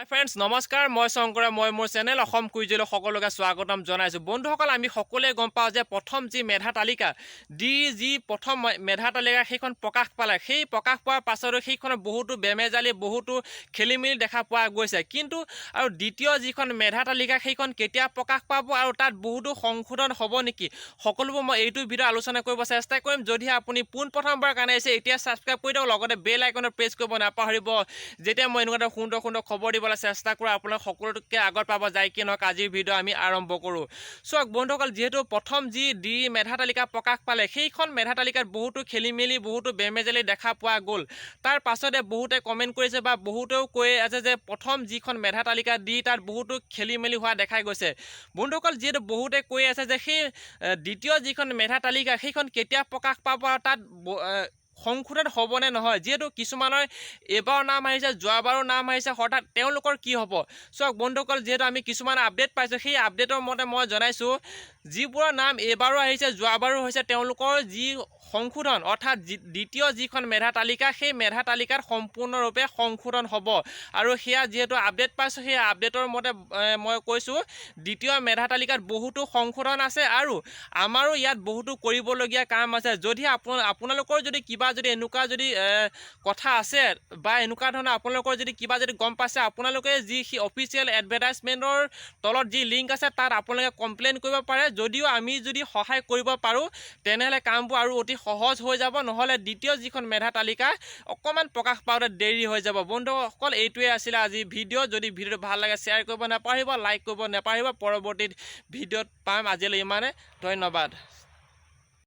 হাই friends নমস্কাৰ মই শংকৰে মই মোৰ চেনেল অসম কুইজলৈ সকলোকে স্বাগতম জনাইছোঁ বন্ধুসকল আমি সকলোৱে গম পাওঁ যে প্ৰথম যি মেধা তালিকা যি প্ৰথম মেধা তালিকা সেইখন প্ৰকাশ পালে সেই প্ৰকাশ পোৱাৰ পাছতো সেইখনত বহুতো বেমেজালি বহুতো খেলিমেলি দেখা পোৱা গৈছে কিন্তু আৰু দ্বিতীয় যিখন মেধা তালিকা সেইখন কেতিয়া প্ৰকাশ পাব আৰু তাত বহুতো সংশোধন হ'ব নেকি সকলোবোৰ মই এইটো ভিডিঅ' আলোচনা কৰিব চেষ্টা কৰিম যদি আপুনি পোনপ্ৰথমবাৰ কাৰণে আহিছে এতিয়া ছাবস্ক্ৰাইব কৰি দিয়ক লগতে বেল আইকনত প্ৰেছ কৰিব নাপাহৰিব যেতিয়া মই এনেকুৱা সুন্দৰ সুন্দৰ খবৰ দিবলৈ চেষ্টা কৰোঁ আপোনালোক সকলোতকৈ আগত পাব যায় কি নহওক আজিৰ ভিডিঅ' আমি আৰম্ভ কৰোঁ চাওক বন্ধুসকল যিহেতু প্ৰথম যি মেধা তালিকা প্ৰকাশ পালে সেইখন মেধা তালিকাত বহুতো খেলিমেলি বহুতো বেমেজালি দেখা পোৱা গ'ল তাৰ পাছতে বহুতে কমেণ্ট কৰিছে বা বহুতেও কৈ আছে যে প্ৰথম যিখন মেধা তালিকা তাত বহুতো খেলিমেলি হোৱা দেখা গৈছে বন্ধুসকল যিহেতু বহুতে কৈ আছে যে সেই দ্বিতীয় যিখন মেধা তালিকা সেইখন কেতিয়া প্ৰকাশ পাব আৰু তাত সংশোধন হ'বনে নহয় যিহেতু কিছুমানৰ এইবাৰৰ নাম আহিছে যোৱাবাৰৰ নাম আহিছে হঠাৎ তেওঁলোকৰ কি হ'ব চাওক বন্ধুসকল যিহেতু আমি কিছুমান আপডেট পাইছোঁ সেই আপডেটৰ মতে মই জনাইছোঁ যিবোৰৰ নাম এইবাৰো আহিছে যোৱাবাৰো হৈছে তেওঁলোকৰ যি সংশোধন অৰ্থাৎ দ্বিতীয় যিখন মেধা তালিকা সেই মেধা তালিকাত সম্পূৰ্ণৰূপে সংশোধন হ'ব আৰু সেয়া যিহেতু আপডেট পাইছোঁ সেই আপডেটৰ মতে মই কৈছোঁ দ্বিতীয় মেধা তালিকাত বহুতো সংশোধন আছে আৰু আমাৰো ইয়াত বহুতো কৰিবলগীয়া কাম আছে যদি আপোনালোকৰ যদি কিবা যদি এনেকুৱা যদি কথা আছে বা এনেকুৱা ধৰণৰ আপোনালোকৰ যদি কিবা যদি গম পাইছে আপোনালোকে যি অফিচিয়েল এডভাৰটাইজমেণ্টৰ তলত যি লিংক আছে তাত আপোনালোকে কমপ্লেইন কৰিব পাৰে যদিও আমি যদি সহায় কৰিব পাৰোঁ তেনেহ'লে কামবোৰ আৰু অতি সহজ হৈ যাব নহ'লে দ্বিতীয় যিখন মেধা তালিকা অকণমান প্ৰকাশ পাওঁতে দেৰি হৈ যাব বন্ধুসকল এইটোৱে আছিলে আজি ভিডিঅ' যদি ভিডিঅ'টো ভাল লাগে শ্বেয়াৰ কৰিব নাপাহৰিব লাইক কৰিব নাপাহৰিব পৰৱৰ্তী ভিডিঅ'ত পাম আজিলৈ ইমানে ধন্যবাদ।